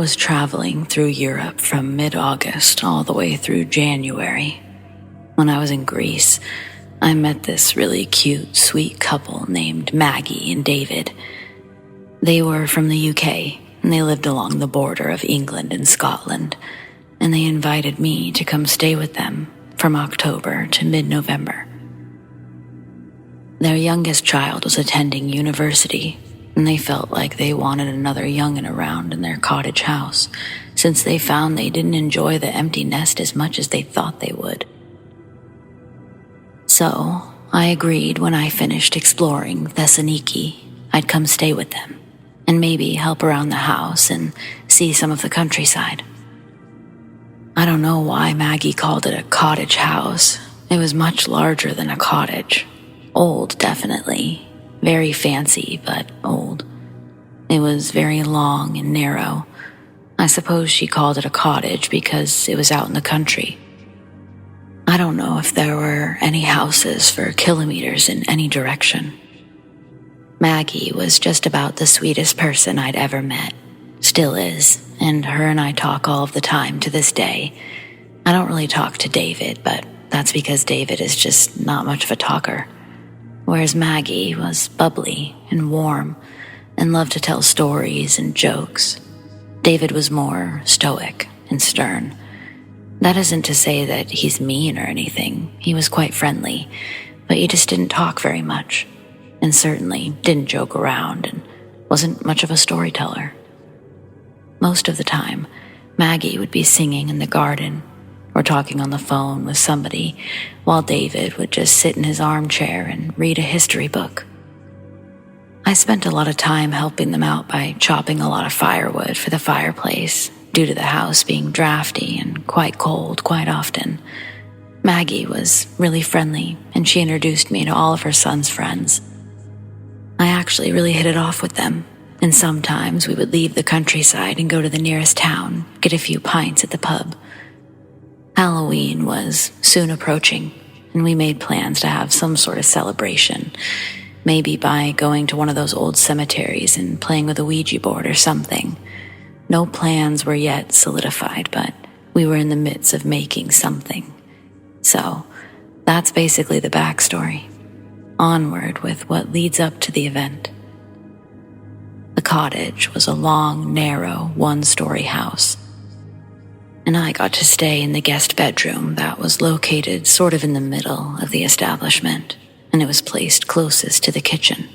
was traveling through Europe from mid-August all the way through January. When I was in Greece, I met this really cute, sweet couple named Maggie and David. They were from the UK, and they lived along the border of England and Scotland, and they invited me to come stay with them from October to mid-November. Their youngest child was attending university, and they felt like they wanted another young'un around in their cottage house, since they found they didn't enjoy the empty nest as much as they thought they would. So, I agreed when I finished exploring Thessaloniki, I'd come stay with them, and maybe help around the house and see some of the countryside. I don't know why Maggie called it a cottage house. It was much larger than a cottage. Old, definitely. Very fancy, but old. It was very long and narrow. I suppose she called it a cottage because it was out in the country. I don't know if there were any houses for kilometers in any direction. Maggie was just about the sweetest person I'd ever met. Still is, and her and I talk all of the time to this day. I don't really talk to David, but that's because David is just not much of a talker. Whereas Maggie was bubbly and warm and loved to tell stories and jokes. David was more stoic and stern. That isn't to say that he's mean or anything. He was quite friendly, but he just didn't talk very much, and certainly didn't joke around and wasn't much of a storyteller. Most of the time, Maggie would be singing in the garden or talking on the phone with somebody, while David would just sit in his armchair and read a history book. I spent a lot of time helping them out by chopping a lot of firewood for the fireplace, due to the house being drafty and quite cold quite often. Maggie was really friendly, and she introduced me to all of her son's friends. I actually really hit it off with them, and sometimes we would leave the countryside and go to the nearest town, get a few pints at the pub. Halloween was soon approaching, and we made plans to have some sort of celebration, maybe by going to one of those old cemeteries and playing with a Ouija board or something. No plans were yet solidified, but we were in the midst of making something. So, that's basically the backstory. Onward with what leads up to the event. The cottage was a long, narrow, one-story house, and I got to stay in the guest bedroom that was located sort of in the middle of the establishment, and it was placed closest to the kitchen.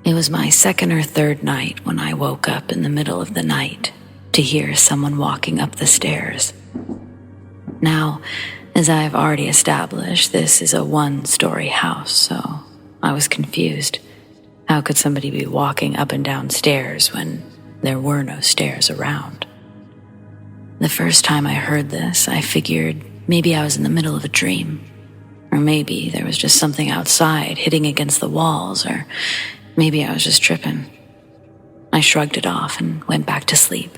It was my second or third night when I woke up in the middle of the night to hear someone walking up the stairs. Now, as I've already established, this is a one-story house, so I was confused. How could somebody be walking up and down stairs when there were no stairs around? The first time I heard this, I figured maybe I was in the middle of a dream, or maybe there was just something outside hitting against the walls, or maybe I was just tripping. I shrugged it off and went back to sleep.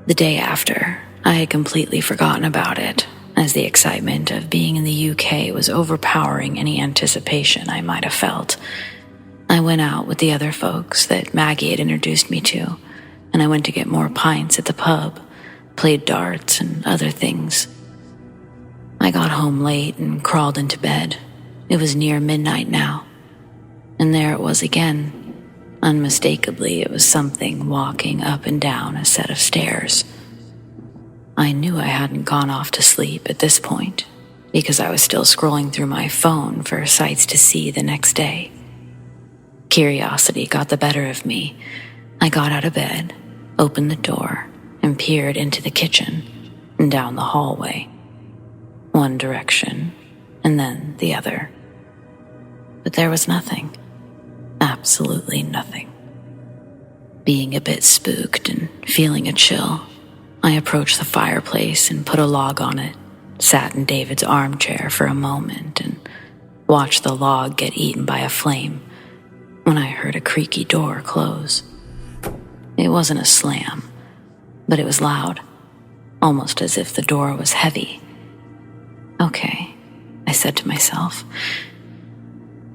The day after, I had completely forgotten about it, as the excitement of being in the UK was overpowering any anticipation I might have felt. I went out with the other folks that Maggie had introduced me to, and I went to get more pints at the pub, played darts and other things. I got home late and crawled into bed. It was near midnight now. And there it was again. Unmistakably, it was something walking up and down a set of stairs. I knew I hadn't gone off to sleep at this point, because I was still scrolling through my phone for sights to see the next day. Curiosity got the better of me. I got out of bed, opened the door, and peered into the kitchen and down the hallway. One direction, and then the other. But there was nothing. Absolutely nothing. Being a bit spooked and feeling a chill, I approached the fireplace and put a log on it, sat in David's armchair for a moment, and watched the log get eaten by a flame when I heard a creaky door close. It wasn't a slam, but it was loud, almost as if the door was heavy. Okay, I said to myself,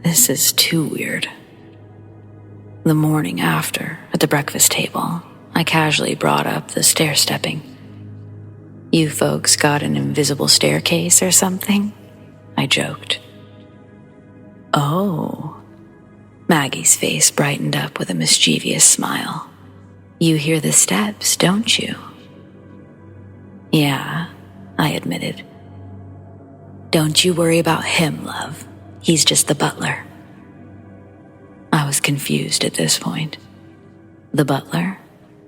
this is too weird. The morning after, at the breakfast table, I casually brought up the stair-stepping. You folks got an invisible staircase or something? I joked. Oh. Maggie's face brightened up with a mischievous smile. You hear the steps, don't you? Yeah, I admitted. Don't you worry about him, love. He's just the butler. I was confused at this point. The butler?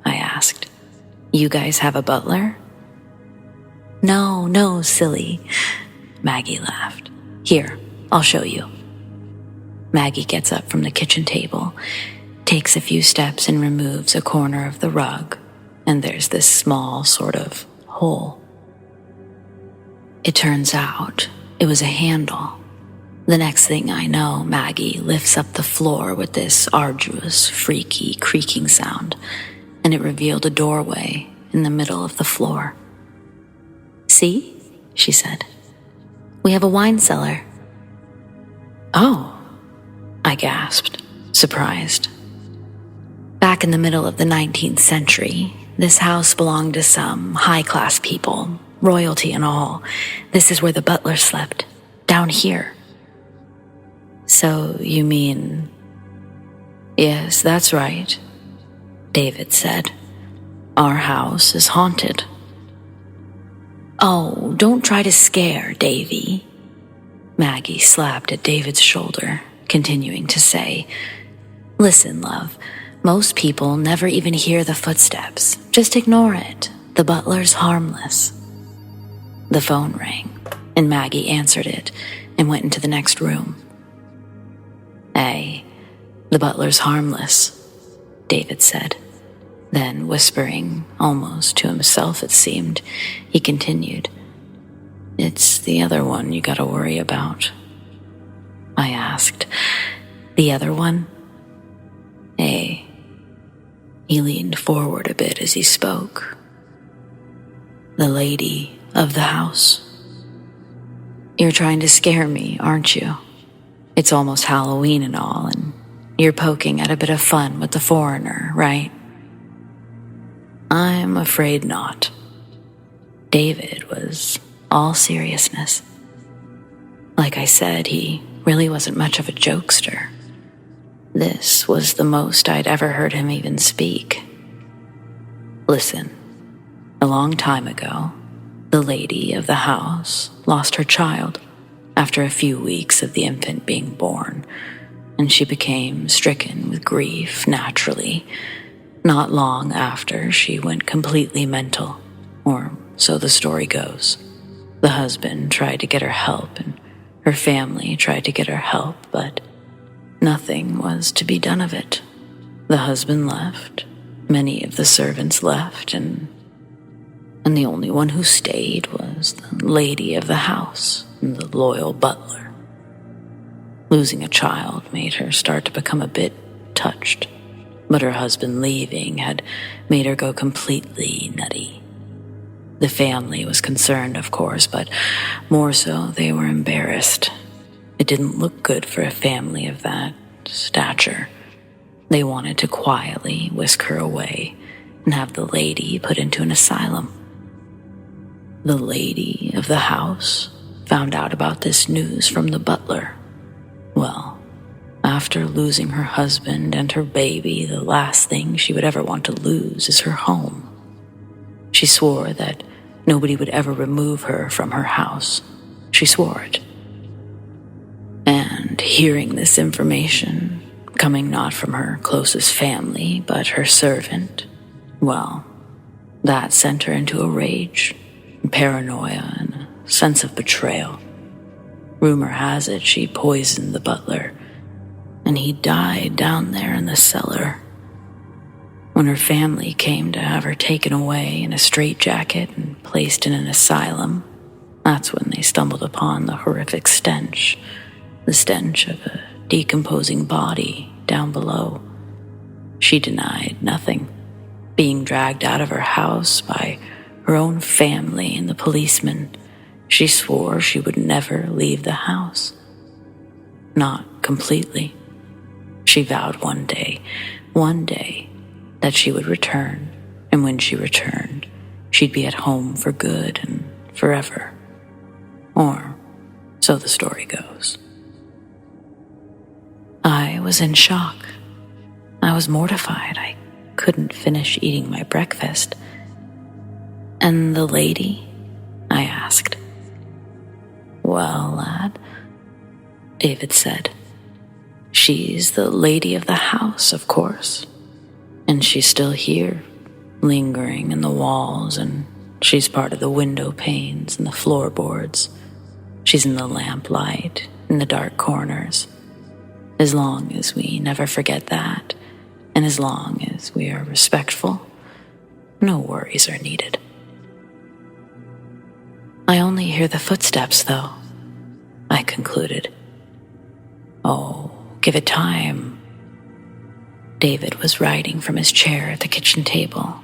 I asked. You guys have a butler? No, silly. Maggie laughed. Here, I'll show you. Maggie gets up from the kitchen table, takes a few steps and removes a corner of the rug, and there's this small sort of hole. It turns out it was a handle. The next thing I know, Maggie lifts up the floor with this arduous, freaky, creaking sound, and it revealed a doorway in the middle of the floor. See? She said. We have a wine cellar. Oh, I gasped, surprised. Back in the middle of the 19th century, this house belonged to some high-class people, royalty and all. This is where the butler slept, down here. So you mean... Yes, that's right, David said. Our house is haunted. Oh, don't try to scare Davy. Maggie slapped at David's shoulder, continuing to say, Listen, love, most people never even hear the footsteps. Just ignore it. The butler's harmless. The phone rang, and Maggie answered it and went into the next room. Hey, the butler's harmless, David said. Then, whispering, almost to himself it seemed, he continued, It's the other one you gotta worry about. I asked, The other one? Hey. He leaned forward a bit as he spoke. The lady of the house. You're trying to scare me, aren't you? It's almost Halloween and all, and you're poking at a bit of fun with the foreigner, right? I'm afraid not. David was all seriousness. Like I said, he really wasn't much of a jokester. This was the most I'd ever heard him even speak. Listen, a long time ago, the lady of the house lost her child after a few weeks of the infant being born, and she became stricken with grief naturally. Not long after, she went completely mental, or so the story goes. The husband tried to get her help, and her family tried to get her help, but nothing was to be done of it. The husband left, many of the servants left, and the only one who stayed was the lady of the house, the loyal butler. Losing a child made her start to become a bit touched, but her husband leaving had made her go completely nutty. The family was concerned, of course, but more so they were embarrassed. It didn't look good for a family of that stature. They wanted to quietly whisk her away and have the lady put into an asylum. The lady of the house found out about this news from the butler. Well, after losing her husband and her baby, the last thing she would ever want to lose is her home. She swore that nobody would ever remove her from her house. She swore it. And hearing this information, coming not from her closest family, but her servant, well, that sent her into a rage, paranoia, and a sense of betrayal. Rumor has it she poisoned the butler, and he died down there in the cellar. When her family came to have her taken away in a straitjacket and placed in an asylum, that's when they stumbled upon the horrific stench, the stench of a decomposing body down below. She denied nothing, being dragged out of her house by her own family and the policeman. She swore she would never leave the house. Not completely. She vowed one day, that she would return and when she returned, she'd be at home for good and forever. Or so the story goes. I was in shock. I was mortified. I couldn't finish eating my breakfast. "And the lady?" I asked. "Well, lad," David said, "she's the lady of the house, of course. And she's still here, lingering in the walls, and she's part of the window panes and the floorboards. She's in the lamplight, in the dark corners. As long as we never forget that, and as long as we are respectful, no worries are needed." "I only hear the footsteps, though," I concluded. "Oh, give it time." David was writing from his chair at the kitchen table.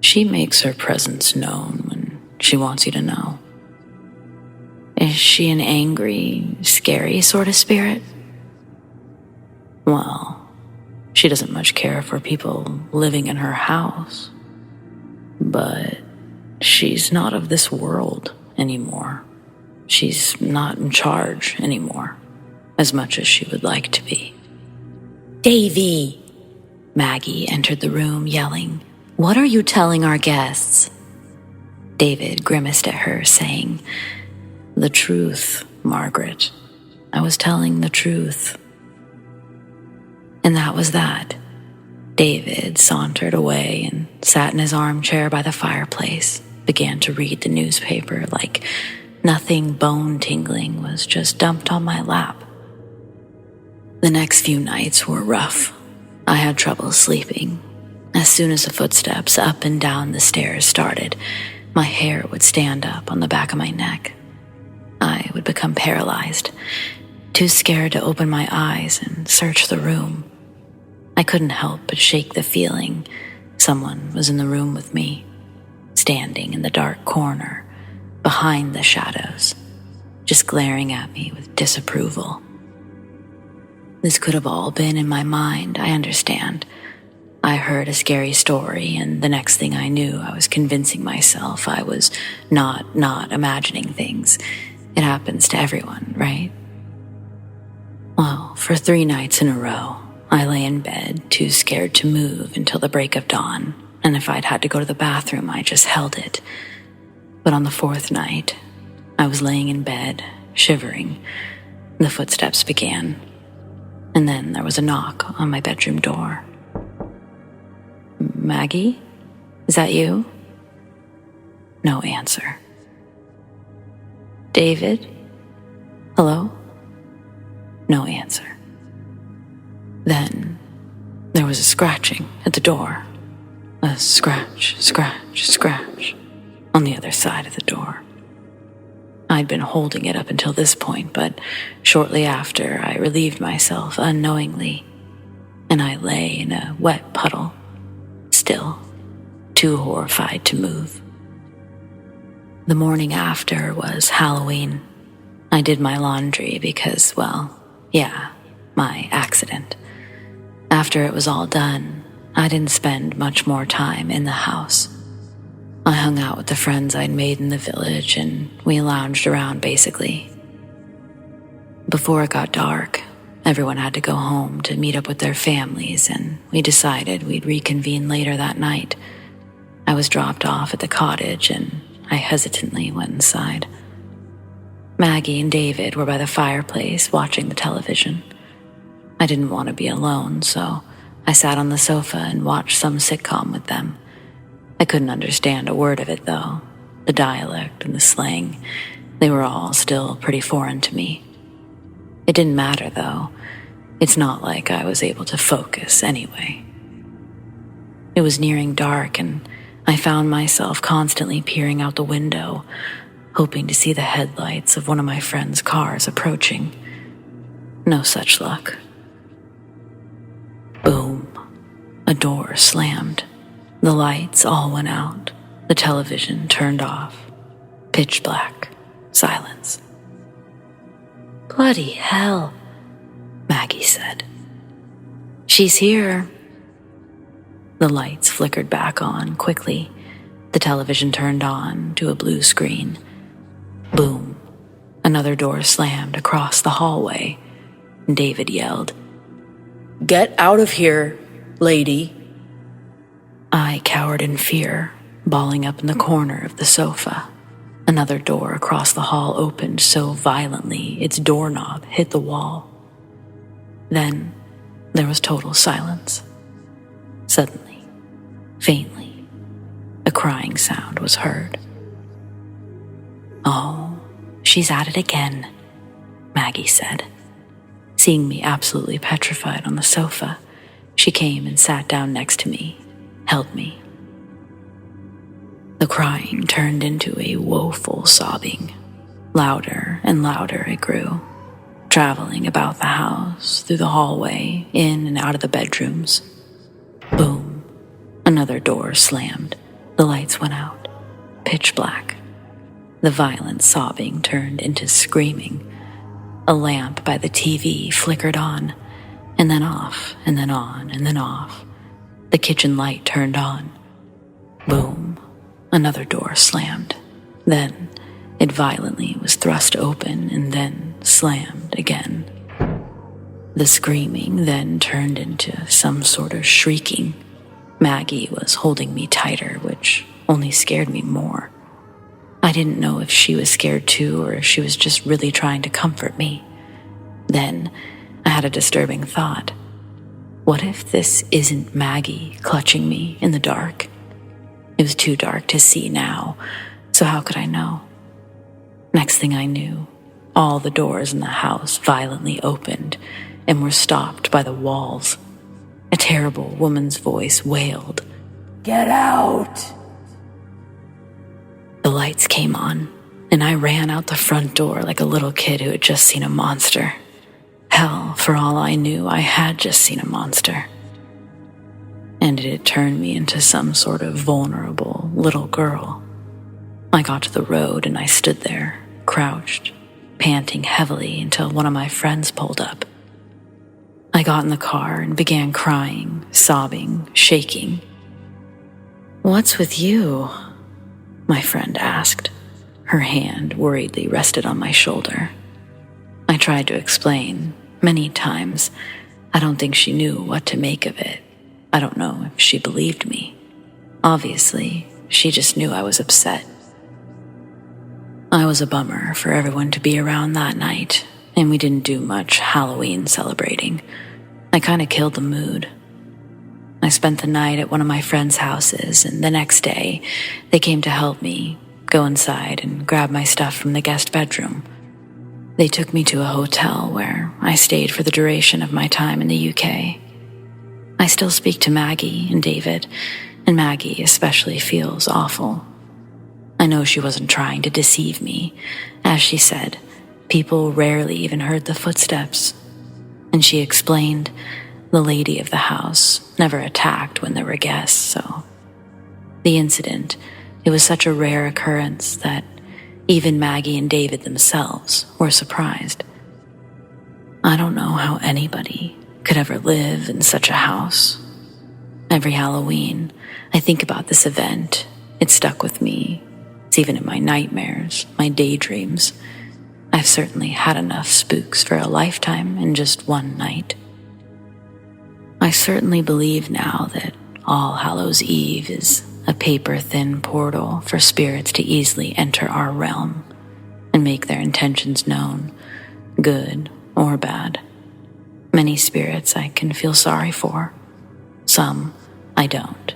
"She makes her presence known when she wants you to know." "Is she an angry, scary sort of spirit?" "Well, she doesn't much care for people living in her house. But she's not of this world anymore. She's not in charge anymore, as much as she would like to be." "Davy!" Maggie entered the room yelling, "What are you telling our guests?" David grimaced at her, saying, "The truth, Margaret. I was telling the truth." And that was that. David sauntered away and sat in his armchair by the fireplace, began to read the newspaper like nothing bone-tingling was just dumped on my lap. The next few nights were rough. I had trouble sleeping. As soon as the footsteps up and down the stairs started, my hair would stand up on the back of my neck. I would become paralyzed, too scared to open my eyes and search the room. I couldn't help but shake the feeling someone was in the room with me, standing in the dark corner, behind the shadows, just glaring at me with disapproval. This could have all been in my mind, I understand. I heard a scary story, and the next thing I knew, I was convincing myself I was not imagining things. It happens to everyone, right? Well, for 3 nights in a row, I lay in bed, too scared to move until the break of dawn, and if I'd had to go to the bathroom, I just held it. But on the 4th night, I was laying in bed, shivering. The footsteps began, and then there was a knock on my bedroom door. "Maggie? Is that you?" No answer. "David? Hello?" No answer. Then there was a scratching at the door. A scratch, scratch, scratch on the other side of the door. I'd been holding it up until this point, but shortly after I relieved myself unknowingly, and I lay in a wet puddle, still too horrified to move. The morning after was Halloween. I did my laundry because, well, yeah, my accident. After it was all done, I didn't spend much more time in the house. I hung out with the friends I'd made in the village, and we lounged around basically. Before it got dark, everyone had to go home to meet up with their families, and we decided we'd reconvene later that night. I was dropped off at the cottage, and I hesitantly went inside. Maggie and David were by the fireplace watching the television. I didn't want to be alone, so I sat on the sofa and watched some sitcom with them. I couldn't understand a word of it, though. The dialect and the slang, they were all still pretty foreign to me. It didn't matter, though. It's not like I was able to focus anyway. It was nearing dark, and I found myself constantly peering out the window, hoping to see the headlights of one of my friend's cars approaching. No such luck. Boom. A door slammed. The lights all went out. The television turned off. Pitch black. Silence. "Bloody hell," Maggie said. "She's here." The lights flickered back on quickly. The television turned on to a blue screen. Boom. Another door slammed across the hallway. David yelled, "Get out of here, lady." I cowered in fear, balling up in the corner of the sofa. Another door across the hall opened so violently its doorknob hit the wall. Then there was total silence. Suddenly, faintly, a crying sound was heard. "Oh, she's at it again," Maggie said. Seeing me absolutely petrified on the sofa, she came and sat down next to me, held me. The crying turned into a woeful sobbing. Louder and louder it grew, traveling about the house, through the hallway, in and out of the bedrooms. Boom. Another door slammed. The lights went out. Pitch black. The violent sobbing turned into screaming. A lamp by the TV flickered on, and then off, and then on, and then off. The kitchen light turned on. Boom. Another door slammed. Then it violently was thrust open and then slammed again. The screaming then turned into some sort of shrieking. Maggie was holding me tighter, which only scared me more. I didn't know if she was scared too or if she was just really trying to comfort me. Then I had a disturbing thought. What if this isn't Maggie clutching me in the dark? It was too dark to see now, so how could I know? Next thing I knew, all the doors in the house violently opened and were stopped by the walls. A terrible woman's voice wailed, "Get out!" The lights came on, and I ran out the front door like a little kid who had just seen a monster. Hell, for all I knew, I had just seen a monster. And it had turned me into some sort of vulnerable little girl. I got to the road and I stood there, crouched, panting heavily until one of my friends pulled up. I got in the car and began crying, sobbing, shaking. "What's with you?" my friend asked. Her hand worriedly rested on my shoulder. I tried to explain, many times. I don't think she knew what to make of it. I don't know if she believed me. Obviously, she just knew I was upset. I was a bummer for everyone to be around that night, and we didn't do much Halloween celebrating. I kind of killed the mood. I spent the night at one of my friends' houses, and the next day, they came to help me go inside and grab my stuff from the guest bedroom. They took me to a hotel where I stayed for the duration of my time in the UK. I still speak to Maggie and David, and Maggie especially feels awful. I know she wasn't trying to deceive me. As she said, people rarely even heard the footsteps. And she explained the lady of the house never attacked when there were guests, so the incident, it was such a rare occurrence that even Maggie and David themselves were surprised. I don't know how anybody could ever live in such a house. Every Halloween, I think about this event. It stuck with me. It's even in my nightmares, my daydreams. I've certainly had enough spooks for a lifetime in just one night. I certainly believe now that All Hallows Eve is a paper-thin portal for spirits to easily enter our realm and make their intentions known, good or bad. Many spirits I can feel sorry for. Some I don't.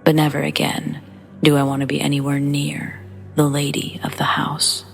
But never again do I want to be anywhere near the lady of the house.